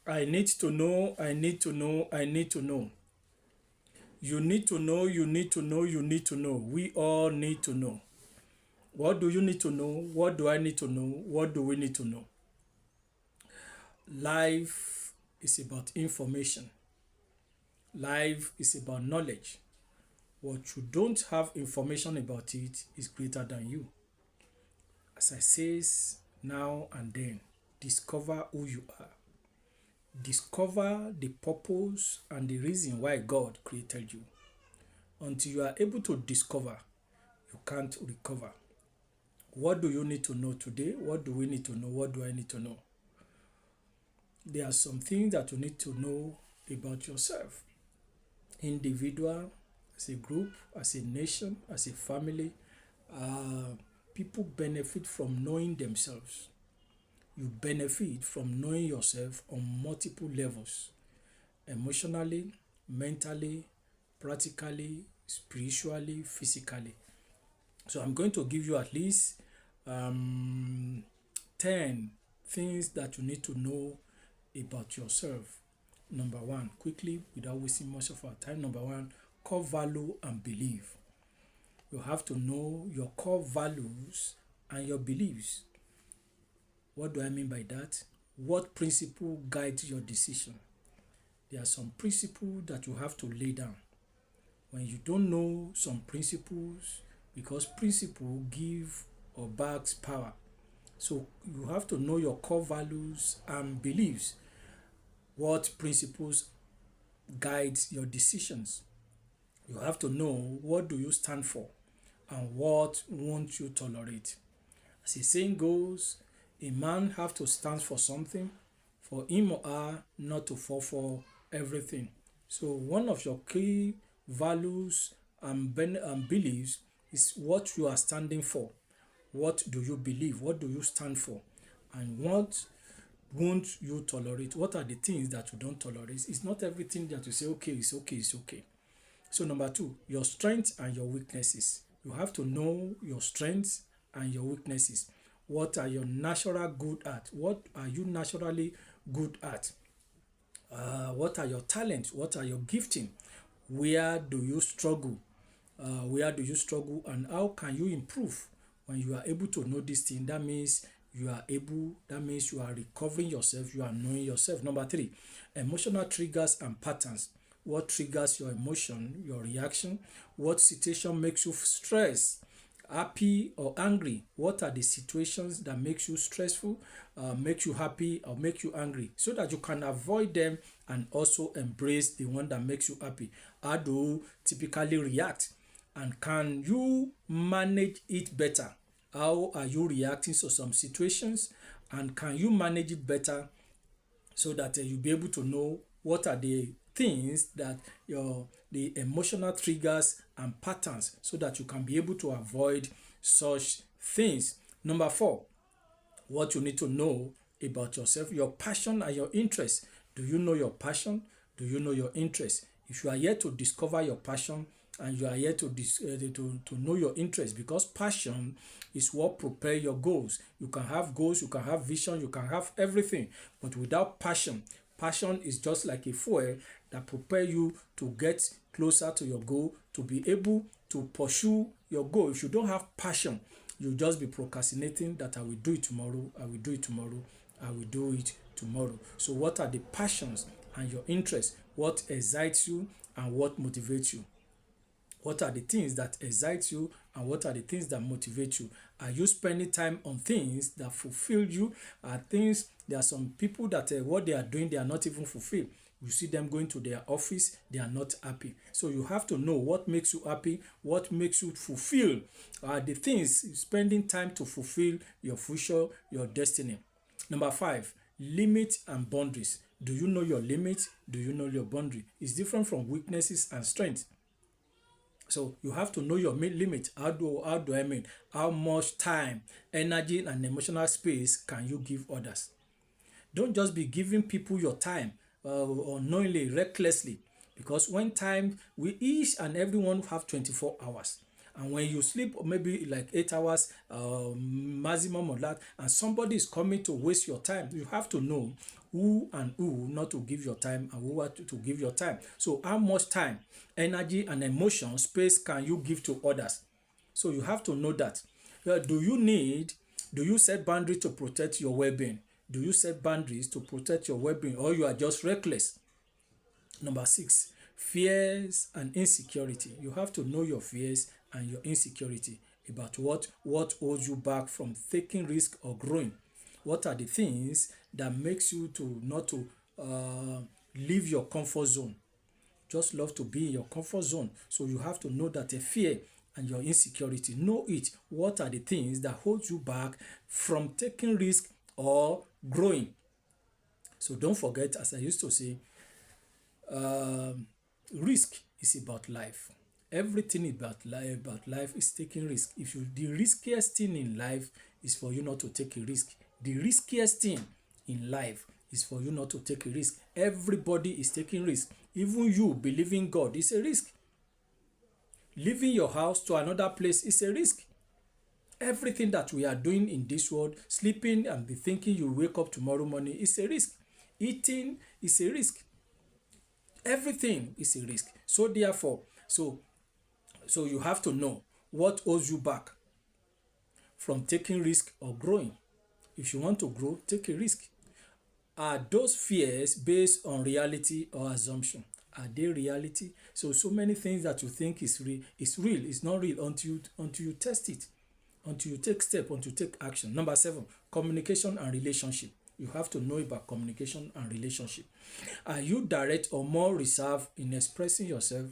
I need to know, I need to know, I need to know. You need to know, you need to know, you need to know. We all need to know. What do you need to know? What do I need to know? What do we need to know? Life is about information. Life is about knowledge. What you don't have information about it is greater than you. As I says now and then, discover who you are. Discover the purpose and the reason why God created you. Until you are able to discover, you can't recover. What do you need to know today? What do we need to know? What do I need to know? There are some things that you need to know about yourself. Individual, as a group, as a nation, as a family, uh, people benefit from knowing themselves. You benefit from knowing yourself on multiple levels: emotionally, mentally, practically, spiritually, physically. So I'm going to give you at least um, 10 things that you need to know about yourself. Number one, quickly, without wasting much of our time. Number one, core value and belief. You have to know your core values and your beliefs. What do I mean by that? What principle guides your decision? There are some principles that you have to lay down. When you don't know some principles, because principle give or backs power. So you have to know your core values and beliefs. What principles guides your decisions? You have to know what do you stand for and what won't you tolerate. As the saying goes, a man have to stand for something for him or her not to fall for everything. So one of your key values and beliefs is what you are standing for. What do you believe? What do you stand for? And what won't you tolerate? What are the things that you don't tolerate? It's not everything that you say, okay, it's okay, it's okay. So number two, your strengths and your weaknesses. You have to know your strengths and your weaknesses. What are your natural good at? What are you naturally good at? What are your talents? What are your gifting? Where do you struggle? Where do you struggle and how can you improve? When you are able to know this thing, that means that means you are recovering yourself, you are knowing yourself. Number three, emotional triggers and patterns. What triggers your emotion, your reaction? What situation makes you stressed, happy or angry? What are the situations that makes you stressful, make you happy or make you angry, so that you can avoid them and also embrace the one that makes you happy? How do you typically react, and can you manage it better? How are you reacting to some situations, and can you manage it better, so that you'll be able to know what are the things that the emotional triggers and patterns, so that you can be able to avoid such things. Number four, what you need to know about yourself, your passion and your interest. Do you know your passion? Do you know your interest? If you are yet to discover your passion and you are yet to know your interest, because passion is what prepare your goals. You can have goals, you can have vision, you can have everything, but without passion, passion is just like a fuel that prepare you to get closer to your goal, to be able to pursue your goal. If you don't have passion, you'll just be procrastinating that I will do it tomorrow, I will do it tomorrow, I will do it tomorrow. So what are the passions and your interests? What excites you and what motivates you? What are the things that excite you and what are the things that motivate you? Are you spending time on things that fulfill you? There are some people that what they are doing, they are not even fulfilled. You see them going to their office, they are not happy. So you have to know what makes you happy, what makes you fulfill. The things, spending time to fulfill your future, your destiny. Number five, limit and boundaries. Do you know your limit? Do you know your boundary? It's different from weaknesses and strength. So you have to know your limit. How do I mean? How much time, energy, and emotional space can you give others? Don't just be giving people your time unknowingly, recklessly, because when time, we each and everyone have 24 hours. And when you sleep maybe like 8 hours maximum of that, and somebody is coming to waste your time, you have to know who and who not to give your time and who are to give your time. So how much time, energy and emotion, space can you give to others? So you have to know that. Do you set boundaries to protect your well-being? Do you set boundaries to protect your well-being, or you are just reckless? Number 6, fears and insecurity. You have to know your fears and your insecurity about what holds you back from taking risk or growing. What are the things that makes you to not to leave your comfort zone? Just love to be in your comfort zone. So you have to know that a fear and your insecurity, know it. What are the things that hold you back from taking risk or growing? So don't forget, as I used to say, risk is about life. Everything about life is taking risk. The riskiest thing in life is for you not to take a risk. The riskiest thing in life is for you not to take a risk. Everybody is taking risk. Even you believing God is a risk. Leaving your house to another place is a risk. Everything that we are doing in this world, sleeping and be thinking you wake up tomorrow morning, is a risk. Eating is a risk. Everything is a risk. So therefore, so you have to know what holds you back from taking risk or growing. If you want to grow, take a risk. Are those fears based on reality or assumption? Are they reality? So many things that you think is real, it's not real until you test it, until you take step, until you take action. Number 7, communication and relationship. You have to know about communication and relationship. Are you direct or more reserved in expressing yourself?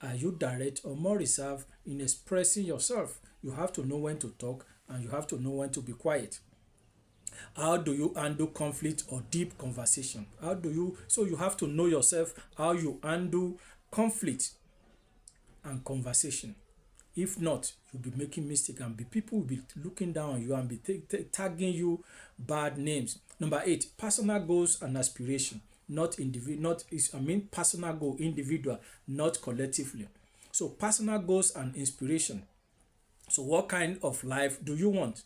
Are you direct or more reserved in expressing yourself? You have to know when to talk and you have to know when to be quiet. How do you handle conflict or deep conversation? So you have to know yourself, how you handle conflict and conversation. If not, you'll be making mistake and people will be looking down on you and be tagging you bad names. Number 8, personal goals and aspiration, not individual, personal goal, individual, not collectively. So personal goals and inspiration. So what kind of life do you want?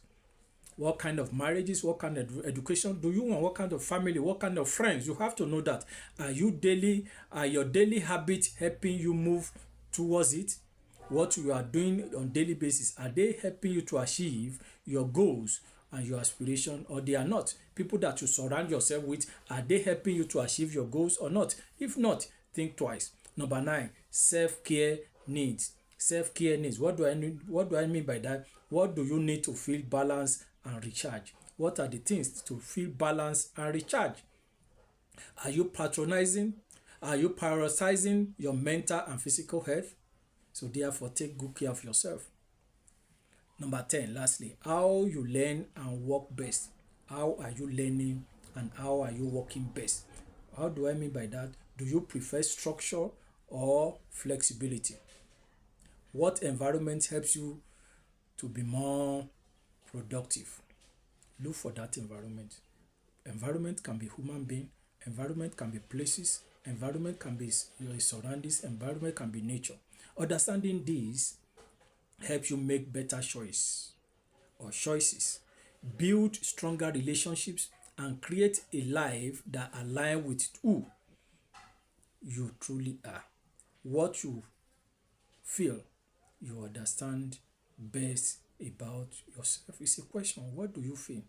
What kind of marriages, what kind of education do you want? What kind of family, what kind of friends? You have to know that. Are your daily habits helping you move towards it? What you are doing on daily basis, are they helping you to achieve your goals and your aspiration, or they are not? People that you surround yourself with, are they helping you to achieve your goals or not? If not, think twice. Number 9, self-care needs. Self-care needs. What do I mean by that? What do you need to feel balanced and recharge? What are the things to feel balanced and recharge? Are you patronizing? Are you prioritizing your mental and physical health? So therefore, take good care of yourself. Number 10, lastly, how you learn and work best. How are you learning and how are you working best? How do I mean by that? Do you prefer structure or flexibility? What environment helps you to be more productive? Look for that environment. Environment can be human being, environment can be places, environment can be your surroundings, environment can be nature. Understanding these helps you make better choices, build stronger relationships, and create a life that aligns with who you truly are. What you feel you understand best about yourself is a question. What do you feel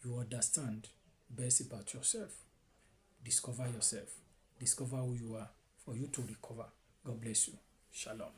you understand best about yourself? Discover yourself. Discover who you are for you to recover. God bless you. Shalom.